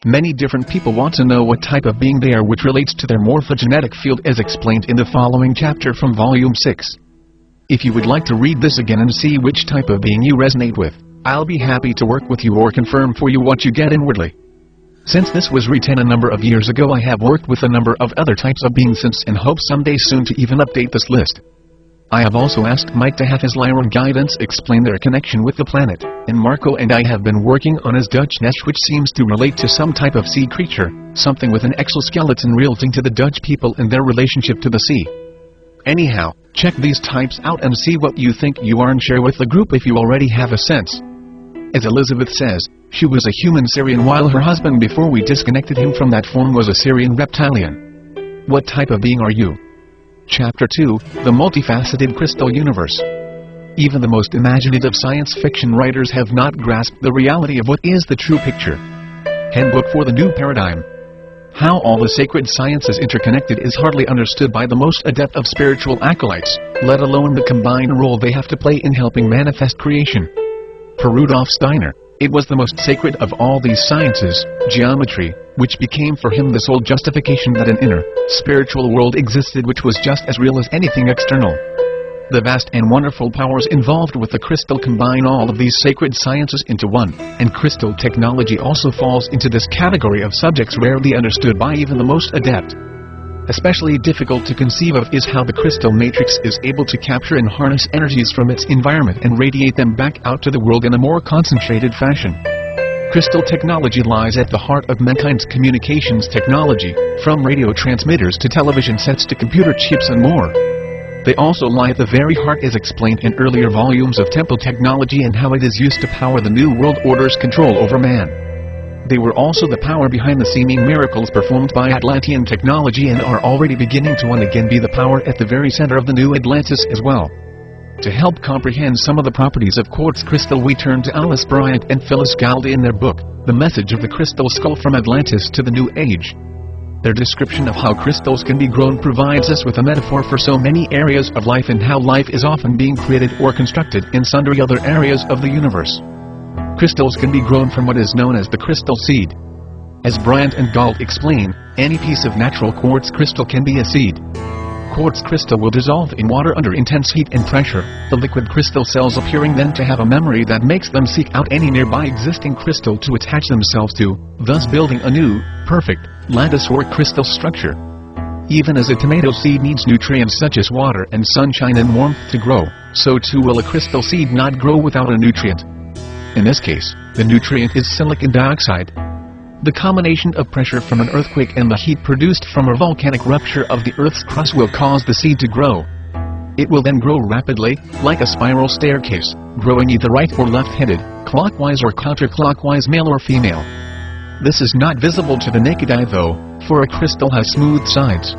Many different people want to know what type of being they are, which relates to their morphogenetic field as explained in the following chapter from Volume 6. If you would like to read this again and see which type of being you resonate with, I'll be happy to work with you or confirm for you what you get inwardly. Since this was written a number of years ago, I have worked with a number of other types of beings since and hope someday soon to even update this list. I have also asked Mike to have his Lyran guidance explain their connection with the planet, and Marco and I have been working on his Dutch nest, which seems to relate to some type of sea creature, something with an exoskeleton relating to the Dutch people and their relationship to the sea. Anyhow, check these types out and see what you think you are and share with the group if you already have a sense. As Elizabeth says, she was a human Syrian while her husband before we disconnected him from that form was a Syrian reptilian. What type of being are you? Chapter 2, The Multifaceted Crystal Universe. Even the most imaginative science fiction writers have not grasped the reality of what is the true picture. Handbook for the New Paradigm. How all the sacred sciences interconnected is hardly understood by the most adept of spiritual acolytes, let alone the combined role they have to play in helping manifest creation. For Rudolf Steiner, it was the most sacred of all these sciences, geometry, which became for him the sole justification that an inner, spiritual world existed which was just as real as anything external. The vast and wonderful powers involved with the crystal combine all of these sacred sciences into one, and crystal technology also falls into this category of subjects rarely understood by even the most adept. Especially difficult to conceive of is how the crystal matrix is able to capture and harness energies from its environment and radiate them back out to the world in a more concentrated fashion. Crystal technology lies at the heart of mankind's communications technology, from radio transmitters to television sets to computer chips and more. They also lie at the very heart, as explained in earlier volumes, of temple technology and how it is used to power the New World Order's control over man. They were also the power behind the seeming miracles performed by Atlantean technology and are already beginning to once again be the power at the very center of the new Atlantis as well. To help comprehend some of the properties of quartz crystal, we turn to Alice Bryant and Phyllis Galdi in their book, The Message of the Crystal Skull from Atlantis to the New Age. Their description of how crystals can be grown provides us with a metaphor for so many areas of life and how life is often being created or constructed in sundry other areas of the universe. Crystals can be grown from what is known as the crystal seed. As Bryant and Galt explain, any piece of natural quartz crystal can be a seed. Quartz crystal will dissolve in water under intense heat and pressure, the liquid crystal cells appearing then to have a memory that makes them seek out any nearby existing crystal to attach themselves to, thus building a new, perfect, lattice or crystal structure. Even as a tomato seed needs nutrients such as water and sunshine and warmth to grow, so too will a crystal seed not grow without a nutrient. In this case, the nutrient is silicon dioxide. The combination of pressure from an earthquake and the heat produced from a volcanic rupture of the Earth's crust will cause the seed to grow. It will then grow rapidly, like a spiral staircase, growing either right or left-handed, clockwise or counterclockwise, male or female. This is not visible to the naked eye though, for a crystal has smooth sides.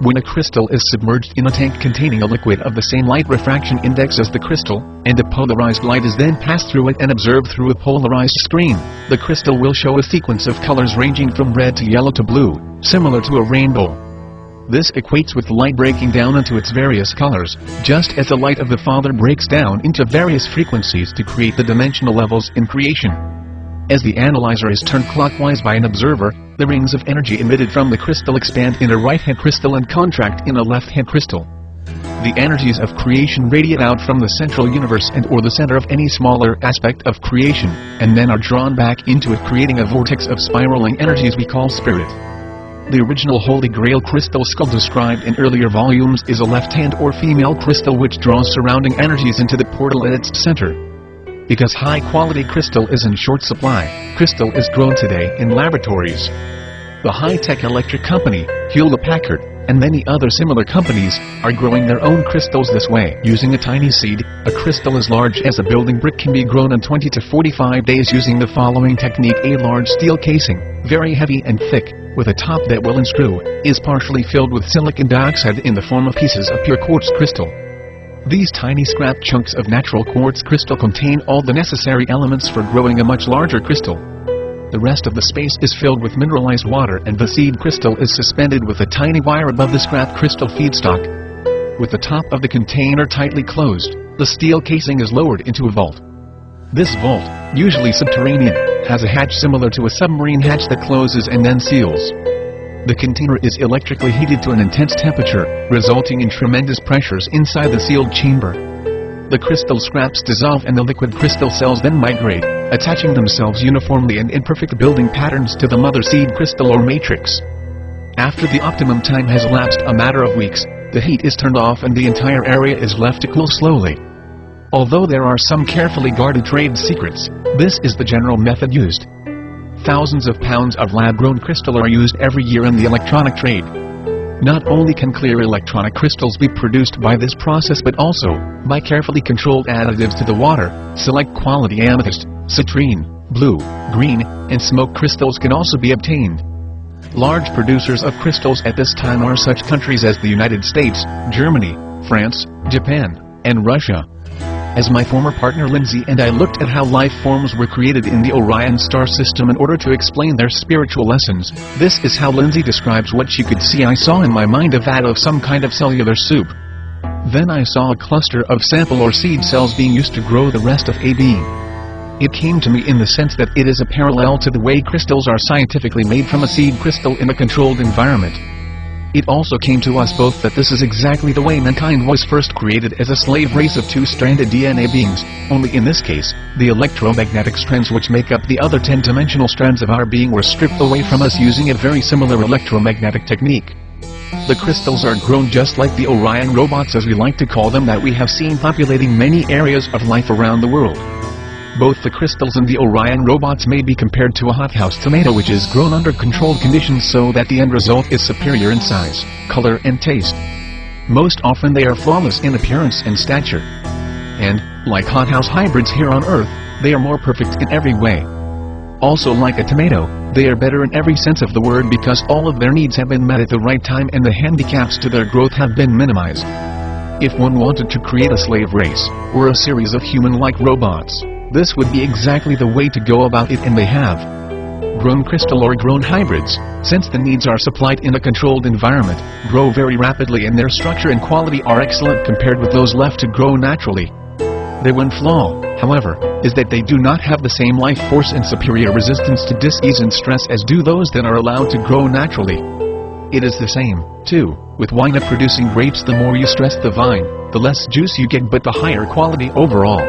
When a crystal is submerged in a tank containing a liquid of the same light refraction index as the crystal, and a polarized light is then passed through it and observed through a polarized screen, the crystal will show a sequence of colors ranging from red to yellow to blue, similar to a rainbow. This equates with light breaking down into its various colors, just as the light of the Father breaks down into various frequencies to create the dimensional levels in creation. As the analyzer is turned clockwise by an observer, the rings of energy emitted from the crystal expand in a right-hand crystal and contract in a left-hand crystal. The energies of creation radiate out from the central universe and or the center of any smaller aspect of creation, and then are drawn back into it, creating a vortex of spiraling energies we call spirit. The original Holy Grail crystal skull described in earlier volumes is a left-hand or female crystal which draws surrounding energies into the portal at its center. Because high-quality crystal is in short supply, crystal is grown today in laboratories. The high-tech electric company, Hewlett-Packard, and many other similar companies, are growing their own crystals this way. Using a tiny seed, a crystal as large as a building brick can be grown in 20 to 45 days using the following technique. A large steel casing, very heavy and thick, with a top that will unscrew, is partially filled with silicon dioxide in the form of pieces of pure quartz crystal. These tiny scrap chunks of natural quartz crystal contain all the necessary elements for growing a much larger crystal. The rest of the space is filled with mineralized water and the seed crystal is suspended with a tiny wire above the scrap crystal feedstock. With the top of the container tightly closed, the steel casing is lowered into a vault. This vault, usually subterranean, has a hatch similar to a submarine hatch that closes and then seals. The container is electrically heated to an intense temperature, resulting in tremendous pressures inside the sealed chamber. The crystal scraps dissolve and the liquid crystal cells then migrate, attaching themselves uniformly and in perfect building patterns to the mother seed crystal or matrix. After the optimum time has elapsed, a matter of weeks, the heat is turned off and the entire area is left to cool slowly. Although there are some carefully guarded trade secrets, this is the general method used. Thousands of pounds of lab-grown crystal are used every year in the electronic trade. Not only can clear electronic crystals be produced by this process, but also, by carefully controlled additives to the water, select quality amethyst, citrine, blue, green, and smoke crystals can also be obtained. Large producers of crystals at this time are such countries as the United States, Germany, France, Japan, and Russia. As my former partner Lindsay and I looked at how life forms were created in the Orion star system in order to explain their spiritual lessons, this is how Lindsay describes what she could see. I saw in my mind a vat of some kind of cellular soup. Then I saw a cluster of sample or seed cells being used to grow the rest of a being. It came to me in the sense that it is a parallel to the way crystals are scientifically made from a seed crystal in a controlled environment. It also came to us both that this is exactly the way mankind was first created, as a slave race of two-stranded DNA beings, only in this case, the electromagnetic strands which make up the other 10-dimensional strands of our being were stripped away from us using a very similar electromagnetic technique. The crystals are grown just like the Orion robots, as we like to call them, that we have seen populating many areas of life around the world. Both the crystals and the Orion robots may be compared to a hothouse tomato, which is grown under controlled conditions so that the end result is superior in size, color and taste. Most often they are flawless in appearance and stature. And, like hothouse hybrids here on Earth, they are more perfect in every way. Also, like a tomato, they are better in every sense of the word because all of their needs have been met at the right time and the handicaps to their growth have been minimized. If one wanted to create a slave race, or a series of human-like robots, this would be exactly the way to go about it, and they have. Grown crystal or grown hybrids, since the needs are supplied in a controlled environment, grow very rapidly and their structure and quality are excellent compared with those left to grow naturally. Their one flaw, however, is that they do not have the same life force and superior resistance to disease and stress as do those that are allowed to grow naturally. It is the same, too, with wine. Producing grapes, the more you stress the vine, the less juice you get but the higher quality overall.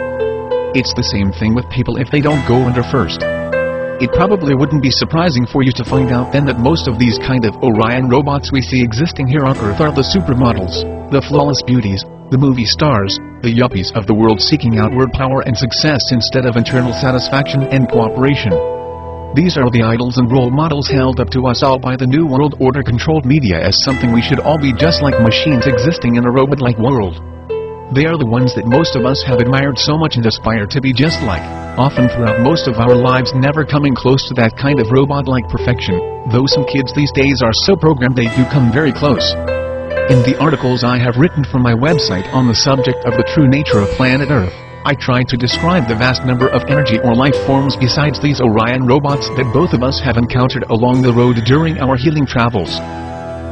It's the same thing with people if they don't go under first. It probably wouldn't be surprising for you to find out then that most of these kind of Orion robots we see existing here on Earth are the supermodels, the flawless beauties, the movie stars, the yuppies of the world seeking outward power and success instead of internal satisfaction and cooperation. These are the idols and role models held up to us all by the New World Order controlled media as something we should all be just like machines existing in a robot-like world. They are the ones that most of us have admired so much and aspire to be just like, often throughout most of our lives never coming close to that kind of robot-like perfection, though some kids these days are so programmed they do come very close. In the articles I have written for my website on the subject of the true nature of planet Earth, I try to describe the vast number of energy or life forms besides these Orion robots that both of us have encountered along the road during our healing travels.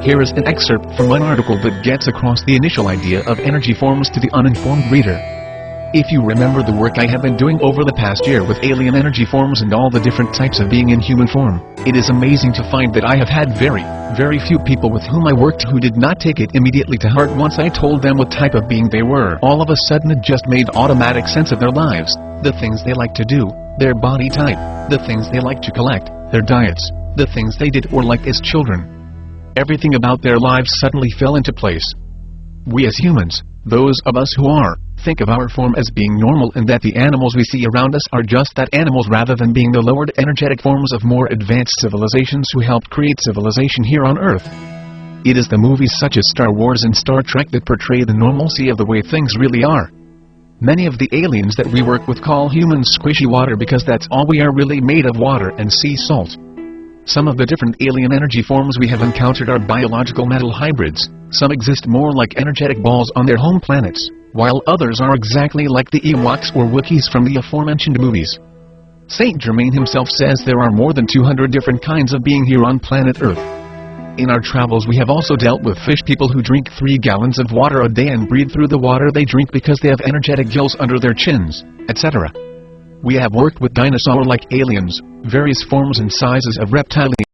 Here is an excerpt from one article that gets across the initial idea of energy forms to the uninformed reader. If you remember the work I have been doing over the past year with alien energy forms and all the different types of being in human form, it is amazing to find that I have had very few people with whom I worked who did not take it immediately to heart once I told them what type of being they were. All of a sudden it just made automatic sense of their lives, the things they like to do, their body type, the things they like to collect, their diets, the things they did or liked as children. Everything about their lives suddenly fell into place. We as humans, those of us who think of our form as being normal and that the animals we see around us are just that, animals, rather than being the lowered energetic forms of more advanced civilizations who helped create civilization here on Earth. It is the movies such as Star Wars and Star Trek that portray the normalcy of the way things really are. Many of the aliens that we work with call humans squishy water because that's all we are, really made of water and sea salt. Some of the different alien energy forms we have encountered are biological metal hybrids. Some exist more like energetic balls on their home planets, while others are exactly like the Ewoks or Wookiees from the aforementioned movies. Saint Germain himself says there are more than 200 different kinds of being here on planet Earth. In our travels we have also dealt with fish people who drink 3 gallons of water a day and breathe through the water they drink because they have energetic gills under their chins, etc. We have worked with dinosaur-like aliens, various forms and sizes of reptilians.